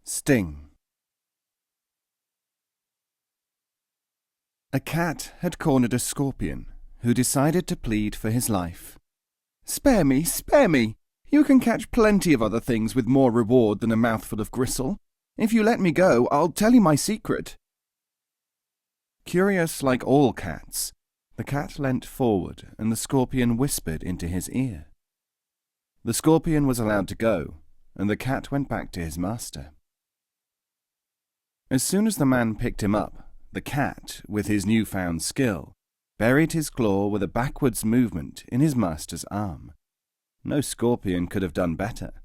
Sting. A cat had cornered a scorpion, who decided to plead for his life. "Spare me, spare me! You can catch plenty of other things with more reward than a mouthful of gristle. If you let me go, I'll tell you my secret." Curious like all cats, the cat leant forward and the scorpion whispered into his ear. The scorpion was allowed to go, and the cat went back to his master. As soon as the man picked him up, the cat, with his newfound skill, buried his claw with a backwards movement in his master's arm. No scorpion could have done better.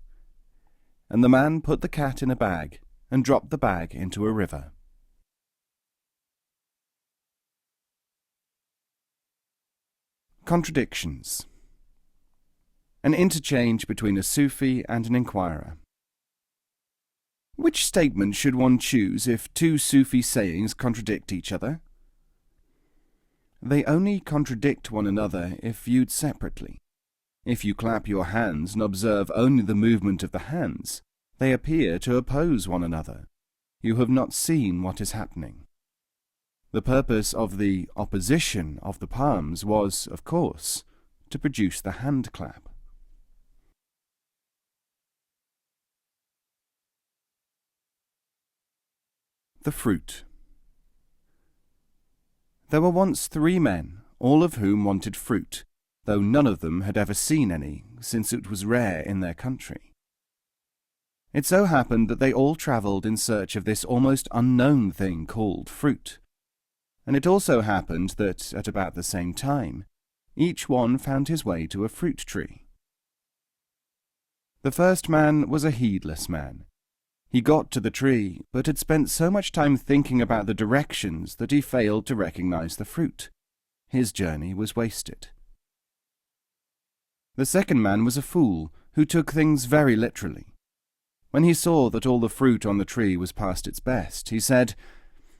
And the man put the cat in a bag and dropped the bag into a river. Contradictions. An interchange between a Sufi and an inquirer. Which statement should one choose if two Sufi sayings contradict each other? They only contradict one another if viewed separately. If you clap your hands and observe only the movement of the hands, they appear to oppose one another. You have not seen what is happening. The purpose of the opposition of the palms was, of course, to produce the hand clap. The fruit. There were once 3 men, all of whom wanted fruit, though none of them had ever seen any, since it was rare in their country. It so happened that they all travelled in search of this almost unknown thing called fruit, and it also happened that, at about the same time, each one found his way to a fruit tree. The first man was a heedless man. He got to the tree, but had spent so much time thinking about the directions that he failed to recognize the fruit. His journey was wasted. The second man was a fool, who took things very literally. When he saw that all the fruit on the tree was past its best, he said,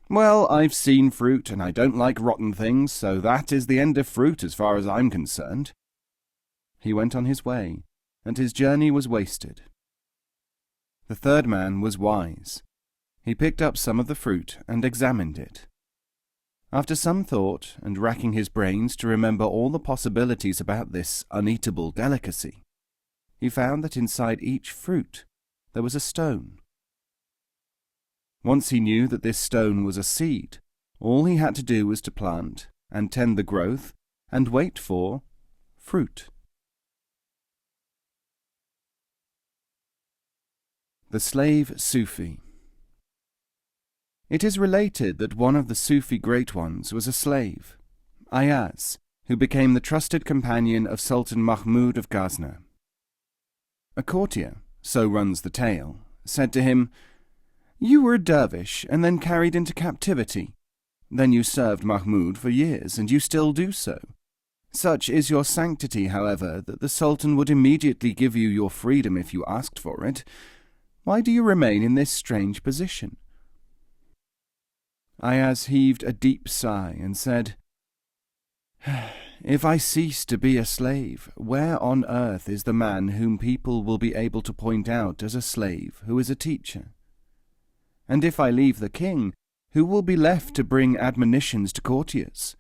"Well, I've seen fruit, and I don't like rotten things, so that is the end of fruit as far as I'm concerned." He went on his way, and his journey was wasted. The third man was wise. He picked up some of the fruit and examined it. After some thought, and racking his brains to remember all the possibilities about this uneatable delicacy, he found that inside each fruit there was a stone. Once he knew that this stone was a seed, all he had to do was to plant, and tend the growth, and wait for fruit. The slave Sufi. It is related that one of the Sufi great ones was a slave, Ayaz, who became the trusted companion of Sultan Mahmud of Ghazna. A courtier, so runs the tale, said to him, "You were a dervish and then carried into captivity. Then you served Mahmud for years, and you still do so. Such is your sanctity, however, that the Sultan would immediately give you your freedom if you asked for it. Why do you remain in this strange position?" Ayaz heaved a deep sigh and said, "If I cease to be a slave, where on earth is the man whom people will be able to point out as a slave who is a teacher? And if I leave the king, who will be left to bring admonitions to courtiers?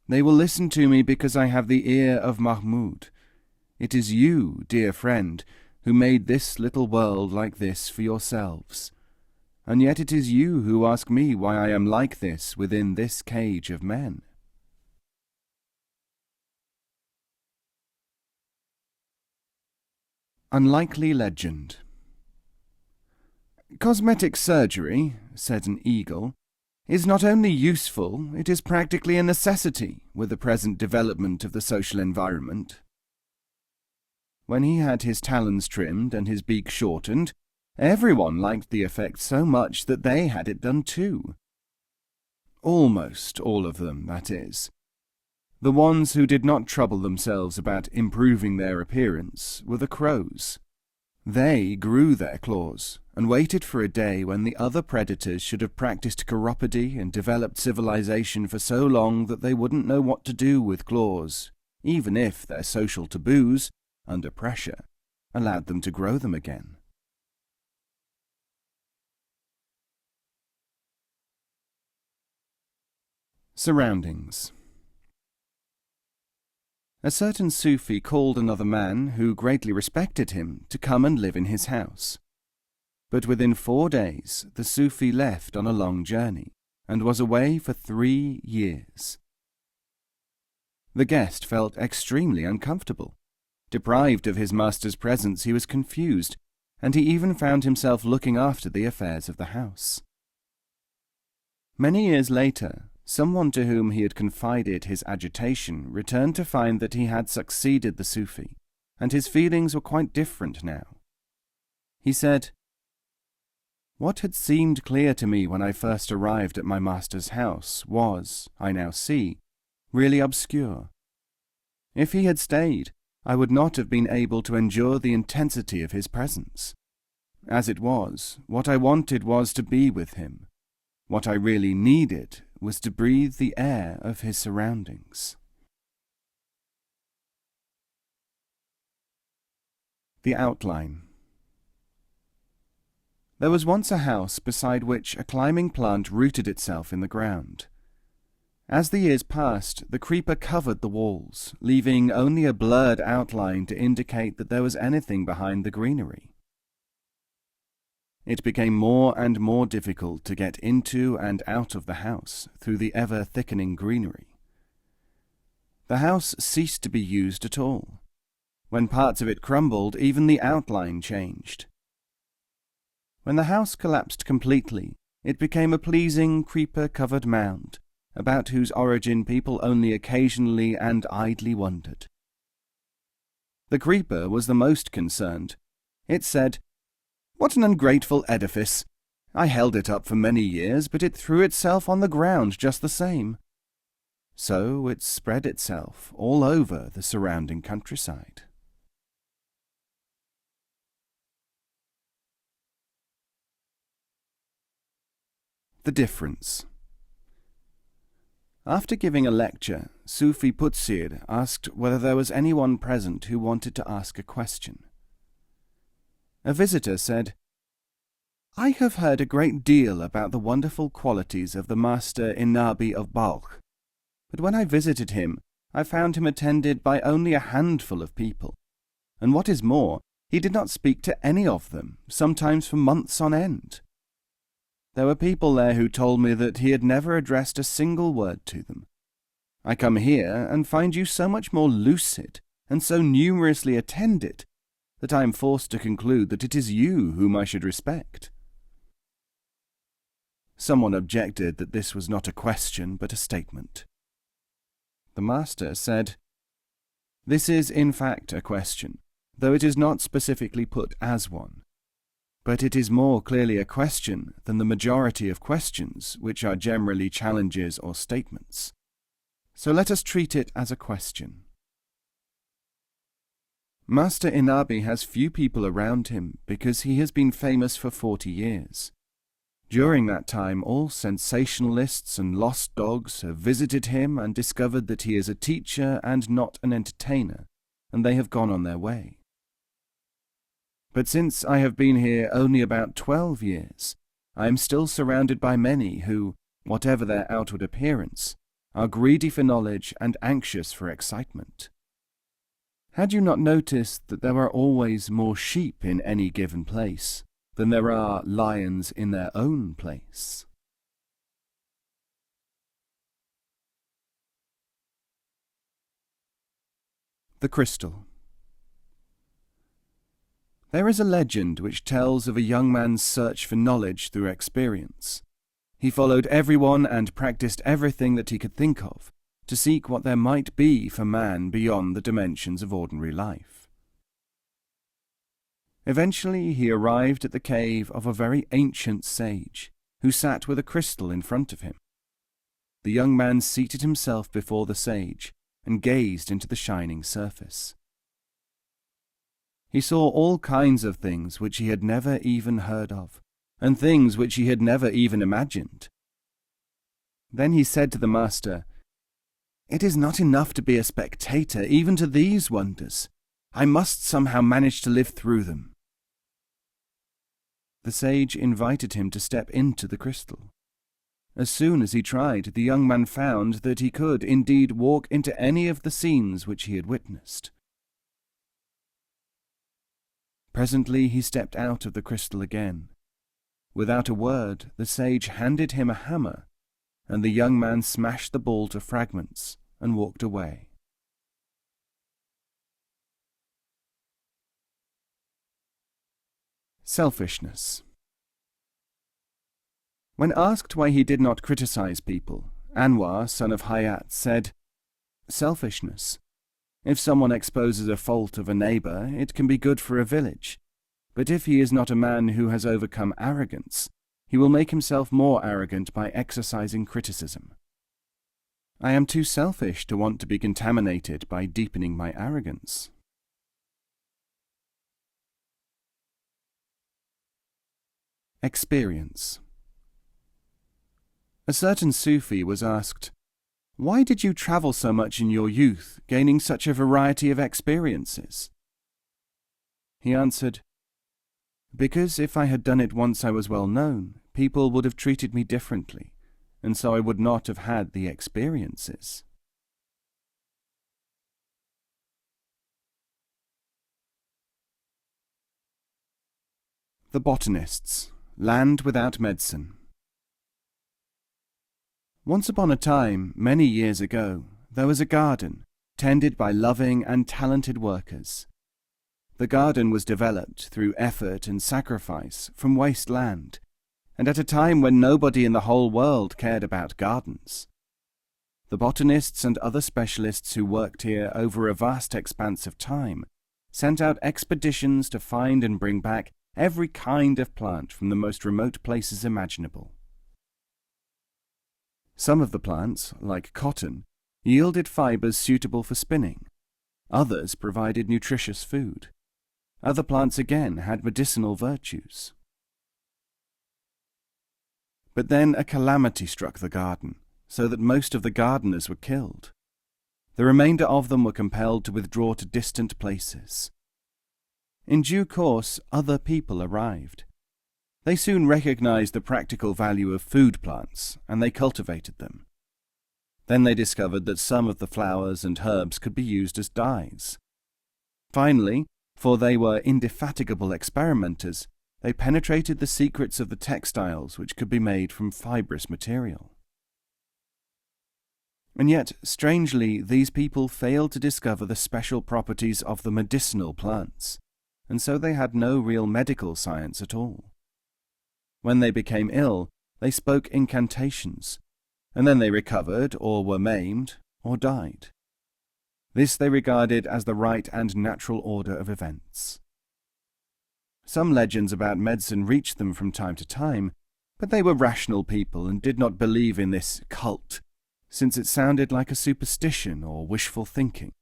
They will listen to me because I have the ear of Mahmud. It is you, dear friend, who made this little world like this for yourselves. And yet it is you who ask me why I am like this within this cage of men." Unlikely legend. "Cosmetic surgery," said an eagle, "is not only useful, it is practically a necessity with the present development of the social environment." When he had his talons trimmed and his beak shortened, everyone liked the effect so much that they had it done too. Almost all of them, that is. The ones who did not trouble themselves about improving their appearance were the crows. They grew their claws and waited for a day when the other predators should have practiced chiropody and developed civilization for so long that they wouldn't know what to do with claws, even if their social taboos, under pressure, allowed them to grow them again. Surroundings. A certain Sufi called another man, who greatly respected him, to come and live in his house. But within 4 days the Sufi left on a long journey, and was away for 3 years. The guest felt extremely uncomfortable. Deprived of his master's presence, he was confused, and he even found himself looking after the affairs of the house. Many years later, someone to whom he had confided his agitation returned to find that he had succeeded the Sufi, and his feelings were quite different now. He said, "What had seemed clear to me when I first arrived at my master's house was, I now see, really obscure. If he had stayed, I would not have been able to endure the intensity of his presence. As it was, what I wanted was to be with him. What I really needed was to breathe the air of his surroundings." The outline. There was once a house beside which a climbing plant rooted itself in the ground. As the years passed, the creeper covered the walls, leaving only a blurred outline to indicate that there was anything behind the greenery. It became more and more difficult to get into and out of the house through the ever-thickening greenery. The house ceased to be used at all. When parts of it crumbled, even the outline changed. When the house collapsed completely, it became a pleasing creeper-covered mound, about whose origin people only occasionally and idly wondered. The creeper was the most concerned. It said, "What an ungrateful edifice! I held it up for many years, but it threw itself on the ground just the same." So it spread itself all over the surrounding countryside. The difference. After giving a lecture, Sufi Putsir asked whether there was anyone present who wanted to ask a question. A visitor said, "I have heard a great deal about the wonderful qualities of the master Inabi of Balkh, but when I visited him, I found him attended by only a handful of people, and what is more, he did not speak to any of them, sometimes for months on end. There were people there who told me that he had never addressed a single word to them. I come here and find you so much more lucid and so numerously attended that I am forced to conclude that it is you whom I should respect." Someone objected that this was not a question but a statement. The master said, "This is in fact a question, though it is not specifically put as one. But it is more clearly a question than the majority of questions, which are generally challenges or statements. So let us treat it as a question." Master Inabi has few people around him because he has been famous for 40 years. During that time, all sensationalists and lost dogs have visited him and discovered that he is a teacher and not an entertainer, and they have gone on their way. But since I have been here only about 12 years, I am still surrounded by many who, whatever their outward appearance, are greedy for knowledge and anxious for excitement. Had you not noticed that there are always more sheep in any given place than there are lions in their own place? The crystal. There is a legend which tells of a young man's search for knowledge through experience. He followed everyone and practiced everything that he could think of to seek what there might be for man beyond the dimensions of ordinary life. Eventually he arrived at the cave of a very ancient sage, who sat with a crystal in front of him. The young man seated himself before the sage and gazed into the shining surface. He saw all kinds of things which he had never even heard of, and things which he had never even imagined. Then he said to the master, "It is not enough to be a spectator even to these wonders. I must somehow manage to live through them." The sage invited him to step into the crystal. As soon as he tried, the young man found that he could indeed walk into any of the scenes which he had witnessed. Presently he stepped out of the crystal again. Without a word, the sage handed him a hammer, and the young man smashed the ball to fragments and walked away. Selfishness. When asked why he did not criticize people, Anwar, son of Hayat, said, "Selfishness. If someone exposes a fault of a neighbor, it can be good for a village. But if he is not a man who has overcome arrogance, he will make himself more arrogant by exercising criticism. I am too selfish to want to be contaminated by deepening my arrogance." Experience. A certain Sufi was asked, "Why did you travel so much in your youth, gaining such a variety of experiences?" He answered, "Because if I had done it once I was well known, people would have treated me differently, and so I would not have had the experiences." The Botanists. Land without medicine. Once upon a time, many years ago, there was a garden, tended by loving and talented workers. The garden was developed through effort and sacrifice from waste land, and at a time when nobody in the whole world cared about gardens. The botanists and other specialists who worked here over a vast expanse of time sent out expeditions to find and bring back every kind of plant from the most remote places imaginable. Some of the plants, like cotton, yielded fibers suitable for spinning. Others provided nutritious food. Other plants again had medicinal virtues. But then a calamity struck the garden, so that most of the gardeners were killed. The remainder of them were compelled to withdraw to distant places. In due course, other people arrived. They soon recognized the practical value of food plants, and they cultivated them. Then they discovered that some of the flowers and herbs could be used as dyes. Finally, for they were indefatigable experimenters, they penetrated the secrets of the textiles which could be made from fibrous material. And yet, strangely, these people failed to discover the special properties of the medicinal plants, and so they had no real medical science at all. When they became ill, they spoke incantations, and then they recovered, or were maimed, or died. This they regarded as the right and natural order of events. Some legends about medicine reached them from time to time, but they were rational people and did not believe in this cult, since it sounded like a superstition or wishful thinking,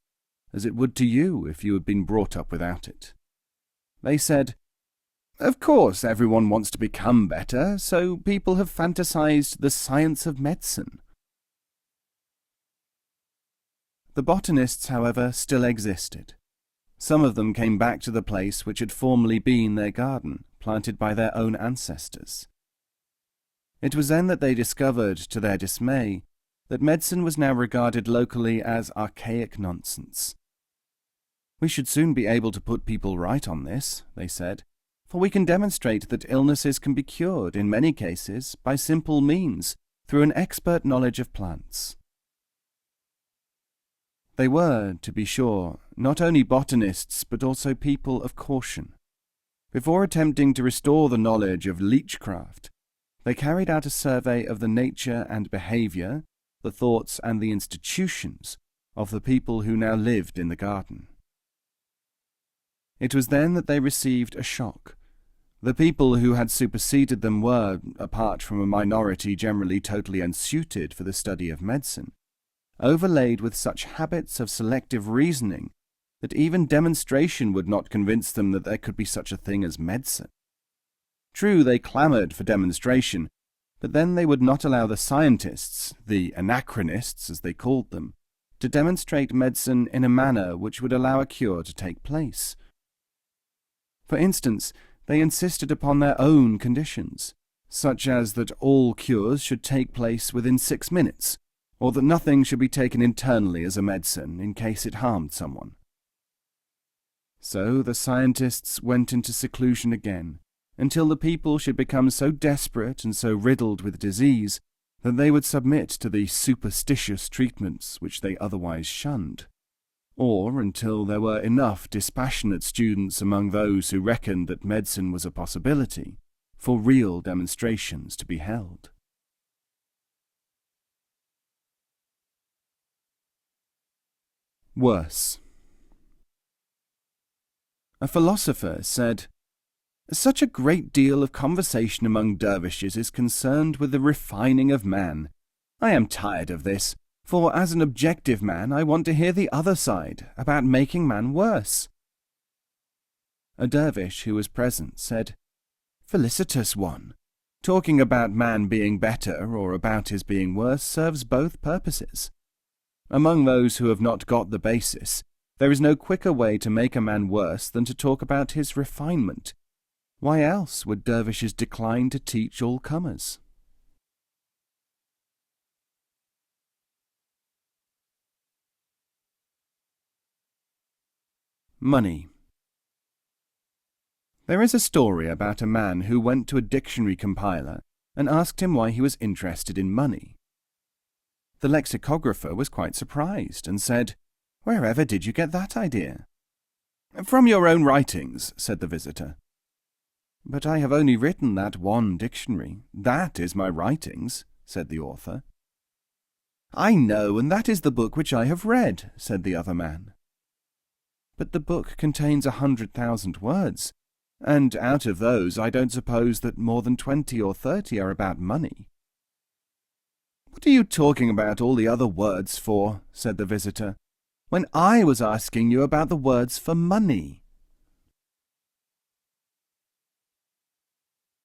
as it would to you if you had been brought up without it. They said, "Of course everyone wants to become better, so people have fantasized the science of medicine." The botanists, however, still existed. Some of them came back to the place which had formerly been their garden, planted by their own ancestors. It was then that they discovered, to their dismay, that medicine was now regarded locally as archaic nonsense. "We should soon be able to put people right on this," they said, "for we can demonstrate that illnesses can be cured, in many cases, by simple means, through an expert knowledge of plants." They were, to be sure, not only botanists but also people of caution. Before attempting to restore the knowledge of leechcraft, they carried out a survey of the nature and behaviour, the thoughts and the institutions of the people who now lived in the garden. It was then that they received a shock. The people who had superseded them were, apart from a minority generally totally unsuited for the study of medicine, overlaid with such habits of selective reasoning that even demonstration would not convince them that there could be such a thing as medicine. True, they clamoured for demonstration, but then they would not allow the scientists, the anachronists as they called them, to demonstrate medicine in a manner which would allow a cure to take place. For instance, they insisted upon their own conditions, such as that all cures should take place within 6 minutes, or that nothing should be taken internally as a medicine in case it harmed someone. So the scientists went into seclusion again, until the people should become so desperate and so riddled with disease that they would submit to the superstitious treatments which they otherwise shunned, or until there were enough dispassionate students among those who reckoned that medicine was a possibility for real demonstrations to be held. Worse. A philosopher said, "Such a great deal of conversation among dervishes is concerned with the refining of man. I am tired of this, for as an objective man I want to hear the other side, about making man worse." A dervish who was present said, "Felicitous one! Talking about man being better or about his being worse serves both purposes. Among those who have not got the basis, there is no quicker way to make a man worse than to talk about his refinement. Why else would dervishes decline to teach all comers?" Money. There is a story about a man who went to a dictionary compiler and asked him why he was interested in money. The lexicographer was quite surprised and said, "Wherever did you get that idea?" "From your own writings," said the visitor. "But I have only written that one dictionary. That is my writings," said the author. "I know, and that is the book which I have read," said the other man. "But the book contains 100,000 words, and out of those I don't suppose that more than 20 or 30 are about money." "What are you talking about all the other words for?" said the visitor, "when I was asking you about the words for money."